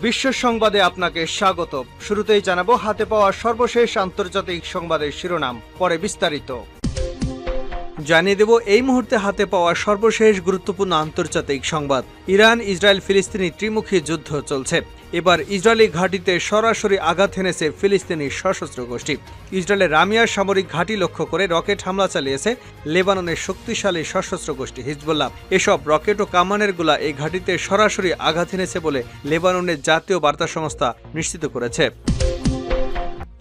বিশ্ব সংবাদে আপনাকে স্বাগত। শুরুতেই জানাবো হাতে পাওয়া সর্বশেষ আন্তর্জাতিক সংবাদের শিরোনাম, পরে বিস্তারিত। জানিয়ে দেব এই মুহূর্তে হাতে পাওয়া সর্বশেষ গুরুত্বপূর্ণ আন্তর্জাতিক সংবাদ। ইরান ইসরায়েল ফিলিস্তিনি ত্রিমুখী যুদ্ধ চলছে। এবার ইসরায়েলি ঘাঁটিতে সরাসরি আঘাত হেনেছে ফিলিস্তিনি সশস্ত্র গোষ্ঠী। ইসরায়েলের রামিয়া সামরিক ঘাঁটি লক্ষ্য করে রকেট হামলা চালিয়েছে লেবাননের শক্তিশালী সশস্ত্র গোষ্ঠী হিজবুল্লাহ। এসব রকেট ও কামানের গোলা এই ঘাঁটিতে সরাসরি আঘাত হেনেছে বলে লেবাননের জাতীয় বার্তা সংস্থা নিশ্চিত করেছে।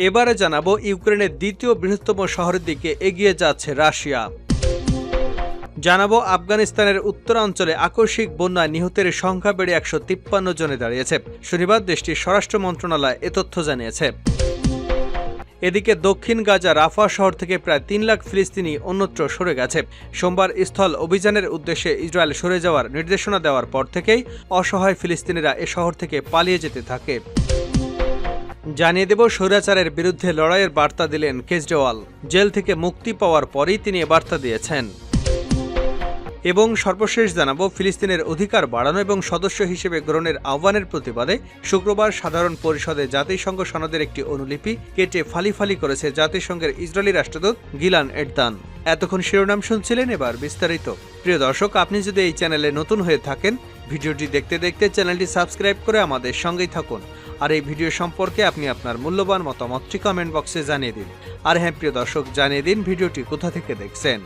এবারে জানাবো ইউক্রেনের দ্বিতীয় বৃহত্তম শহরের দিকে এগিয়ে যাচ্ছে রাশিয়া। জানাবো আফগানিস্তানের উত্তরাঞ্চলে আকস্মিক বন্যায় নিহতের সংখ্যা বেড়ে 153 জনে দাঁড়িয়েছে। শনিবার দেশটির স্বরাষ্ট্র মন্ত্রণালয় এ তথ্য জানিয়েছে। এদিকে দক্ষিণ গাজা রাফা শহর থেকে প্রায় 3 লাখ ফিলিস্তিনি অন্যত্র সরে গেছে। সোমবার স্থল অভিযানের উদ্দেশ্যে ইসরায়েল সরে যাওয়ার নির্দেশনা দেওয়ার পর থেকেই অসহায় ফিলিস্তিনিরা এ শহর থেকে পালিয়ে যেতে থাকে। জানিয়ে দেব স্বৈরাচারের বিরুদ্ধে লড়াইয়ের বার্তা দিলেন কেজরিওয়াল। জেল থেকে মুক্তি পাওয়ার পরই তিনি এ বার্তা দিয়েছেন। এবং সর্বশেষ জানাবো ফিলিস্তিনের অধিকার বাড়ানো এবং সদস্য হিসেবে গ্রহণের আহ্বানের প্রতিবাদে শুক্রবার সাধারণ পরিষদে জাতিসংঘ সনদের একটি অনুলিপি কেটে ফালি ফালি করেছে জাতিসংঘের ইসরায়েলি রাষ্ট্রদূত গিলান এরদান। এতক্ষণ শিরোনাম শুনছিলেন, এবার বিস্তারিত। প্রিয় দর্শক, আপনি যদি এই চ্যানেলে নতুন হয়ে থাকেন, ভিডিওটি দেখতে দেখতে চ্যানেলটি সাবস্ক্রাইব করে আমাদের সঙ্গেই থাকুন। আর এই ভিডিও সম্পর্কে আপনি আপনার মূল্যবান মতামতটি কমেন্ট বক্সে জানিয়ে দিন। আর হ্যাঁ প্রিয় দর্শক, জানিয়ে দিন ভিডিওটি কোথা থেকে দেখছেন।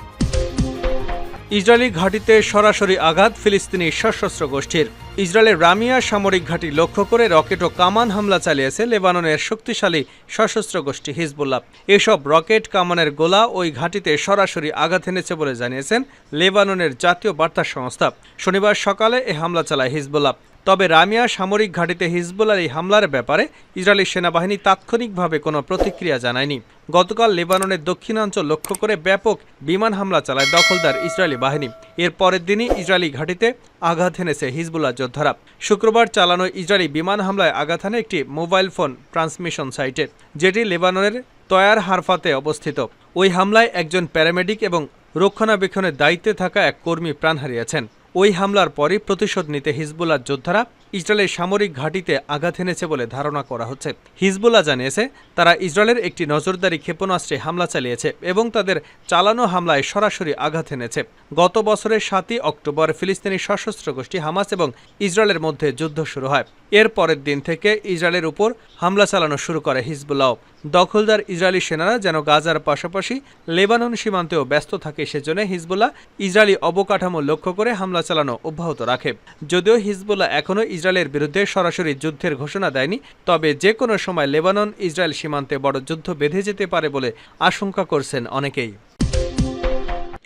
ইসরায়েলি ঘাঁটিতে সরাসরি আঘাত ফিলিস্তিনি সশস্ত্র গোষ্ঠীর। ইসরায়েলের রামিয়া সামরিক ঘাঁটি লক্ষ্য করে রকেট ও কামান হামলা চালিয়েছে লেবাননের শক্তিশালী সশস্ত্র গোষ্ঠী হিজবুল্লাহ। এসব রকেট কামানের গোলা ওই ঘাঁটিতে সরাসরি আঘাত এনেছে বলে জানিয়েছেন লেবাননের জাতীয় বার্তা সংস্থা। শনিবার সকালে এ হামলা চালায় হিজবুল্লাহ। তবে রামিয়া সামরিক ঘাঁটিতে হিজবুল্লাহর এই হামলার ব্যাপারে ইসরায়েলি সেনাবাহিনী তাৎক্ষণিকভাবে কোনো প্রতিক্রিয়া জানায়নি। গতকাল লেবাননের দক্ষিণাঞ্চল লক্ষ্য করে ব্যাপক বিমান হামলা চালায় দখলদার ইসরায়েলি বাহিনী। এর পরের দিনই ইসরায়েলি ঘাঁটিতে আঘাত হেনেছে হিজবুল্লাহ যোদ্ধারা। শুক্রবার চালানো ইসরায়েলি বিমান হামলায় আঘাত হানে একটি মোবাইল ফোন ট্রান্সমিশন সাইটে, যেটি লেবাননের তয়ার হারফাতে অবস্থিত। ওই হামলায় একজন প্যারামেডিক এবং রক্ষণাবেক্ষণের দায়িত্বে থাকা এক কর্মী প্রাণ হারিয়েছেন। ওই হামলার পরই প্রতিশোধ নিতে হিজবুল্লাহ যোদ্ধারা ইসরায়েলের সামরিক ঘাঁটিতে আঘাত এনেছে বলে ধারণা করা হচ্ছে। হিজবুল্লাহ জানিয়েছে তারা ইসরায়েলের একটি নজরদারি ক্ষেপণাস্ত্রে হামলা চালিয়েছে এবং তাদের চালানো হামলায় সরাসরি আঘাত এনেছে। গত বছরের 7 অক্টোবর ফিলিস্তিনি সশস্ত্র গোষ্ঠী হামাস এবং ইসরায়েলের মধ্যে যুদ্ধ শুরু হয়। এর পরের দিন থেকে ইসরায়েলের উপর হামলা চালানো শুরু করে হিজবুল্লাহ। দখলদার ইসরায়েলি সেনারা যেন গাজার পাশাপাশি লেবানন সীমান্তেও ব্যস্ত থাকে, সেজন্য হিজবুল্লাহ ইসরায়েলি অবকাঠামো লক্ষ্য করে হামলা চালানো অব্যাহত রাখে। যদিও হিজবুল্লাহ এখনও ইসরায়েলের বিরুদ্ধে সরাসরি যুদ্ধের ঘোষণা দেয়নি, তবে যে কোনো সময় লেবানন ইসরায়েল সীমান্তে বড় যুদ্ধ বেঁধে যেতে পারে বলে আশঙ্কা করছেন অনেকেই।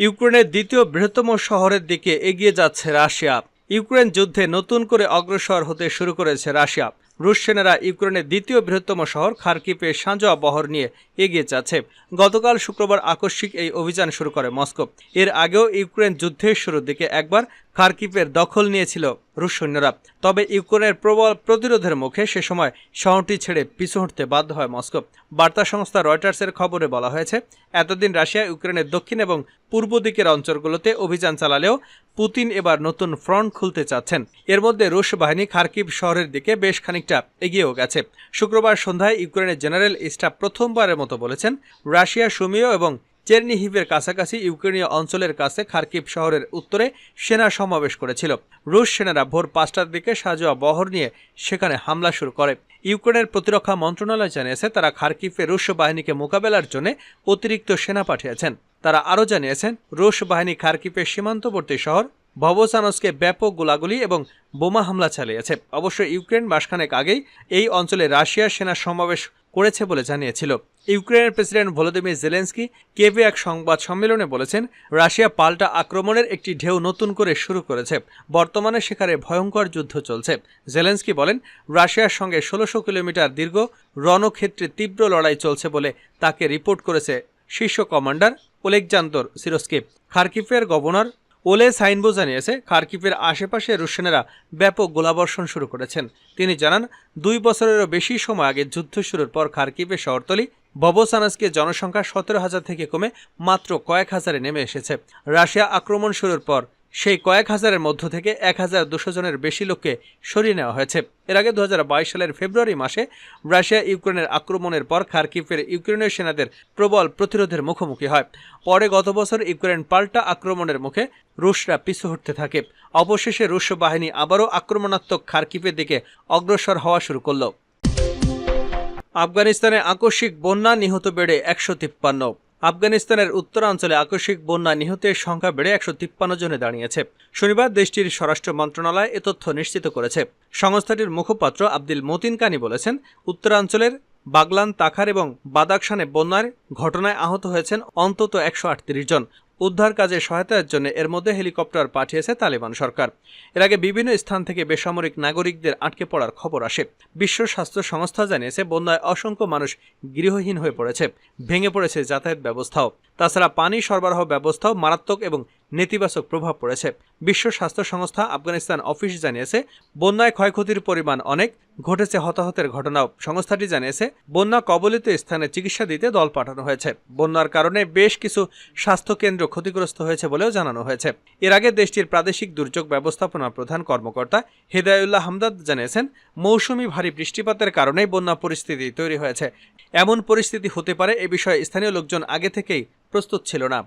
ইউক্রেনের দ্বিতীয় বৃহত্তম শহরের দিকে এগিয়ে যাচ্ছে রাশিয়া। ইউক্রেন যুদ্ধে নতুন করে অগ্রসর হতে শুরু করেছে রাশিয়া। রুশ সেনারা ইউক্রেনের দ্বিতীয় বৃহত্তম শহর খার্কিভে সাঁজোয়া বহর নিয়ে এগিয়ে যাচ্ছে। গতকাল শুক্রবার আকস্মিক এই অভিযান শুরু করে মস্কো। এর আগেও ইউক্রেন যুদ্ধের শুরুর দিকে একবার খার্কিভের দখল নিয়েছিল রুশ সৈন্যরা। তবে ইউক্রেনের প্রবল প্রতিরোধের মুখে সে সময় শহরটি ছেড়ে পিছু হটতে বাধ্য হয় মস্কো। বার্তা সংস্থা রয়টার্সের খবরে বলা হয়েছে, এতদিন রাশিয়া ইউক্রেনের দক্ষিণ এবং পূর্ব দিকের অঞ্চলগুলোতে অভিযান চালালেও পুতিন এবার নতুন ফ্রন্ট খুলতে চাচ্ছেন। এর মধ্যে রুশ বাহিনী খার্কিভ শহরের দিকে বেশ খানিকটা এগিয়েও গেছে। শুক্রবার সন্ধ্যায় ইউক্রেনের জেনারেল স্টাফ প্রথমবারের মতো বলেছেন, রাশিয়া সুমিও এবং চেরনিহিভের কাছাকাছি ইউক্রেনীয় অঞ্চলের কাছে খার্কিভ শহরের উত্তরে সেনা সমাবেশ করেছিল। রুশ সেনারা ভোর 5টার দিকে সাঁজোয়া বহর নিয়ে সেখানে হামলা শুরু করে। ইউক্রেনের প্রতিরক্ষা মন্ত্রণালয় জানিয়েছে তারা খার্কিভে রুশ বাহিনীকে মোকাবেলার জন্য অতিরিক্ত সেনা পাঠিয়েছেন। তারা আরও জানিয়েছেন রুশ বাহিনী খার্কিভের সীমান্তবর্তী শহর ভবোসানস্কে ব্যাপক গোলাগুলি এবং বোমা হামলা চালিয়েছে। অবশ্য ইউক্রেন মাসখানেক আগেই এই অঞ্চলে রাশিয়ার সেনা সমাবেশ করেছে বলে জানিয়েছিল। ইউক্রেনের প্রেসিডেন্ট ভলোদিমির জেলেনস্কি কিয়েভে এক সংবাদ সম্মেলনে বলেছেন, রাশিয়া পাল্টা আক্রমণের একটি ঢেউ নতুন করে শুরু করেছে। বর্তমানে সেখানে ভয়ঙ্কর যুদ্ধ চলছে। জেলেনস্কি বলেন, রাশিয়ার সঙ্গে 1600 কিলোমিটার দীর্ঘ রণক্ষেত্রে তীব্র লড়াই চলছে বলে তাকে রিপোর্ট করেছে শীর্ষ কমান্ডার ওলেকজান্দর সিরস্কি। খার্কিভের গভর্নর ওলে সাইনবো জানিয়েছে, খার্কিভের আশেপাশে রুশ সেনারা ব্যাপক গোলাবর্ষণ শুরু করেছেন। তিনি জানান, 2 বছরেরও বেশি সময় আগে যুদ্ধ শুরুর পর খার্কিভের শহরতলি ভবোসানস্কের জনসংখ্যা 17,000 থেকে কমে মাত্র কয়েক হাজারে নেমে এসেছে। রাশিয়া আক্রমণ শুরুর পর সেই কয়েক হাজারের মধ্য থেকে 1,200 জনের বেশি লোককে সরিয়ে নেওয়া হয়েছে। এর আগে 2022 সালের ফেব্রুয়ারি মাসে রাশিয়া ইউক্রেনের আক্রমণের পর খার্কিভের ইউক্রেনীয় সেনাদের প্রবল প্রতিরোধের মুখোমুখি হয়। পরে গত বছর ইউক্রেন পাল্টা আক্রমণের মুখে রুশরা পিছু হটতে থাকে। অবশেষে রুশ বাহিনী আবারও আক্রমণাত্মক খার্কিভের দিকে অগ্রসর হওয়া শুরু করল। আফগানিস্তানে আকস্মিক বন্যা, নিহত বেড়ে 153। আফগানিস্তানের উত্তরাঞ্চলে আকস্মিক বন্যা নিহতের সংখ্যা বেড়ে 153 জনে দাঁড়িয়েছে। শনিবার দেশটির স্বরাষ্ট্র মন্ত্রণালয় এ তথ্য নিশ্চিত করেছে। সংস্থাটির মুখপাত্র আব্দুল মতিন কানি বলেছেন, উত্তরাঞ্চলের বাগলান, তাখার এবং বাদাকশানে বন্যার ঘটনায় আহত হয়েছেন অন্তত 138 জন। উদ্ধার কাজে সহায়তার জন্য এর মধ্যে হেলিকপ্টার পাঠিয়েছে তালেবান সরকার। এর আগে বিভিন্ন স্থান থেকে বেসামরিক নাগরিকদের আটকে পড়ার খবর আসে। বিশ্ব স্বাস্থ্য সংস্থা জানিয়েছে, বন্যায় অসংখ্য মানুষ গৃহহীন হয়ে পড়েছে, ভেঙে পড়েছে যাতায়াত ব্যবস্থাও। তাছাড়া পানি সরবরাহ ব্যবস্থাও মারাত্মক এবং নেতিবাচক প্রভাব পড়েছে। বিশ্ব স্বাস্থ্য সংস্থা আফগানিস্তান অফিস জানিয়েছে, বন্যায় ক্ষয়ক্ষতির পরিমাণ অনেক, ঘটেছে হতাহতের ঘটনাও। সংস্থাটি জানিয়েছে, বন্যা কবলিত স্থানে চিকিৎসা দিতে দল পাঠানো হয়েছে। বন্যার কারণে বেশ কিছু স্বাস্থ্যকেন্দ্র ক্ষতিগ্রস্ত হয়েছে বলেও জানানো হয়েছে। এর আগে দেশটির প্রাদেশিক দুর্যোগ ব্যবস্থাপনা প্রধান কর্মকর্তা হেদায়ুল্লাহ হামদাদ জানিয়েছেন, মৌসুমি ভারী বৃষ্টিপাতের কারণেই বন্যা পরিস্থিতি তৈরি হয়েছে। এমন পরিস্থিতি হতে পারে এ বিষয়ে স্থানীয় লোকজন আগে থেকেই প্রস্তুত ছিল না।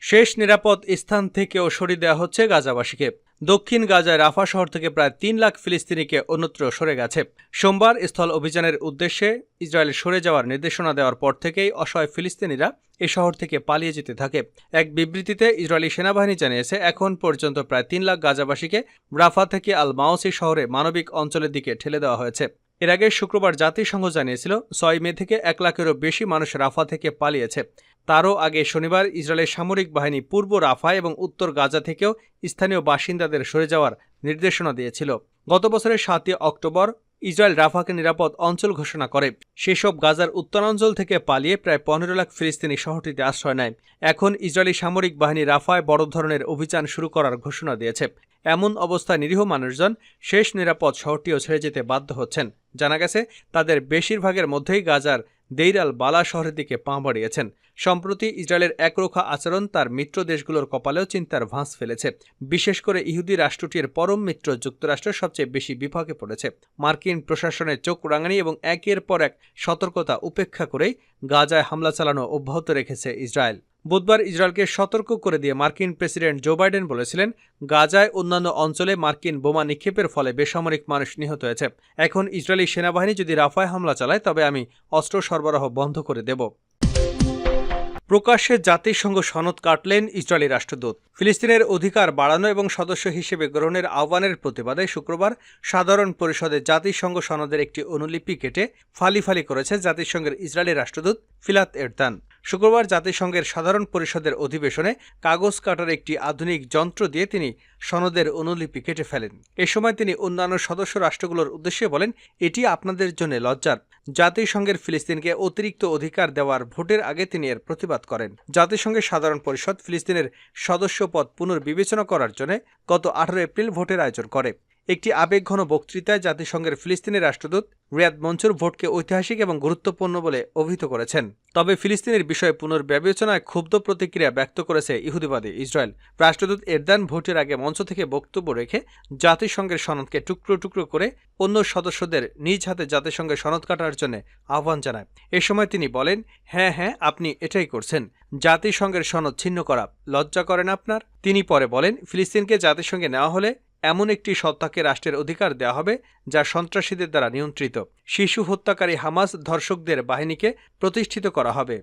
শেষ নিরাপদ স্থান থেকেও সরিয়ে দেওয়া হচ্ছে গাজাবাসীকে। দক্ষিণ গাজায় রাফা শহর থেকে প্রায় 3 লাখ ফিলিস্তিনিকে অন্যত্র সরে গেছে। সোমবার স্থল অভিযানের উদ্দেশ্যে ইসরায়েল সরে যাওয়ার নির্দেশনা দেওয়ার পর থেকেই অসহায় ফিলিস্তিনিরা এ শহর থেকে পালিয়ে যেতে থাকে। এক বিবৃতিতে ইসরায়েলি সেনাবাহিনী জানিয়েছে, এখন পর্যন্ত প্রায় 3 লাখ গাজাবাসীকে রাফা থেকে আল মাওসি শহরে মানবিক অঞ্চলের দিকে ঠেলে দেওয়া হয়েছে। এর আগে শুক্রবার জাতিসংঘ জানিয়েছিল, 6 মে থেকে 1 লাখেরও বেশি মানুষ রাফা থেকে পালিয়েছে। তারও আগে শনিবার ইসরায়েলের সামরিক বাহিনী পূর্ব রাফা এবং উত্তর গাজা থেকেও স্থানীয় বাসিন্দাদের সরে যাওয়ার নির্দেশনা দিয়েছিল। গত বছরের 7 অক্টোবর ইসরায়েল রাফাকে নিরাপদ অঞ্চল ঘোষণা করে। সেসব গাজার উত্তরাঞ্চল থেকে পালিয়ে প্রায় 15 লাখ ফিলিস্তিনি শহরটিতে আশ্রয় নেয়। এখন ইসরায়েলি সামরিক বাহিনী রাফায় বড় ধরনের অভিযান শুরু করার ঘোষণা দিয়েছে। এমন অবস্থায় নিরীহ মানুষজন শেষ নিরাপদ শহরটিও ছেড়ে যেতে বাধ্য হচ্ছেন। জানা গেছে, তাদের বেশিরভাগের মধ্যেই গাজার দেইর আল বালা শহরের দিকে পা বাড়িয়েছেন। সম্প্রতি ইসরায়েলের একরোখা আচরণ তার মিত্র দেশগুলোর কপালেও চিন্তার ভাঁজ ফেলেছে। বিশেষ করে ইহুদি রাষ্ট্রটির পরম মিত্র যুক্তরাষ্ট্র সবচেয়ে বেশি বিপাকে পড়েছে। মার্কিন প্রশাসনের চোখ রাঙানি এবং একের পর এক সতর্কতা উপেক্ষা করেই গাজায় হামলা চালানো অব্যাহত রেখেছে ইসরায়েল। বুধবার ইসরায়েলকে সতর্ক করে দিয়ে মার্কিন প্রেসিডেন্ট জো বাইডেন বলেছিলেন, গাজায় অন্যান্য অঞ্চলে মার্কিন বোমা নিক্ষেপের ফলে বেসামরিক মানুষ নিহত হয়েছে। এখন ইসরায়েলি সেনাবাহিনী যদি রাফায় হামলা চালায় তবে আমি অস্ত্র সরবরাহ বন্ধ করে দেব। প্রকাশ্যে জাতিসংঘ সনদ কাটলেন ইসরায়েলি রাষ্ট্রদূত। ফিলিস্তিনের অধিকার বাড়ানো এবং সদস্য হিসেবে গ্রহণের আহ্বানের প্রতিবাদে শুক্রবার সাধারণ পরিষদে জাতিসংঘ সনদের একটি অনুলিপি কেটে ফালি করেছে জাতিসংঘের ইসরায়েলি রাষ্ট্রদূত ফিলাত এরদান। শুক্রবার জাতিসংঘের সাধারণ পরিষদের অধিবেশনে কাগজ কাটার একটি আধুনিক যন্ত্র দিয়ে তিনি সনদের অনুলিপি কেটে ফেলেন। এ সময় তিনি অন্যান্য সদস্য রাষ্ট্রগুলোর উদ্দেশ্যে বলেন, এটি আপনাদের জন্য লজ্জার। জাতিসংঘের ফিলিস্তিনকে অতিরিক্ত অধিকার দেওয়ার ভোটের আগে তিনি এর প্রতিবাদ করেন। জাতিসংঘের সাধারণ পরিষদ ফিলিস্তিনের সদস্যপদ পুনর্বিবেচনা করার জন্য গত 18 এপ্রিল ভোটের আয়োজন করে। একটি আবেগঘন বক্তৃতায় জাতিসংঘের ফিলিস্তিনি রাষ্ট্রদূত রিয়াদ মনসুর ভোটকে ঐতিহাসিক এবং গুরুত্বপূর্ণ বলে অভিহিত করেছেন। তবে ফিলিস্তিনের বিষয়ে পুনর্বিবেচনায় ক্ষুব্ধ প্রতিক্রিয়া ব্যক্ত করেছে ইহুদিবাদী ইসরায়েল। রাষ্ট্রদূত এরদান ভোটের আগে মঞ্চ থেকে বক্তব্য রেখে জাতিসংঘের সনদকে টুকরো টুকরো করে অন্য সদস্যদের নিজ হাতে জাতিসংঘের সনদ কাটার জন্য আহ্বান জানায়। এ সময় তিনি বলেন, হ্যাঁ আপনি এটাই করছেন, জাতিসংঘের সনদ ছিন্ন করা লজ্জা করেন আপনার। তিনি পরে বলেন, ফিলিস্তিনকে জাতিসংঘে নেওয়া হলে এমন একটি সত্তাকে রাষ্ট্রের অধিকার দেওয়া হবে যা সন্ত্রাসীদের দ্বারা নিয়ন্ত্রিত। শিশু হত্যাকারী হামাস ধর্ষকদের বাহিনীকে প্রতিষ্ঠিত করা হবে।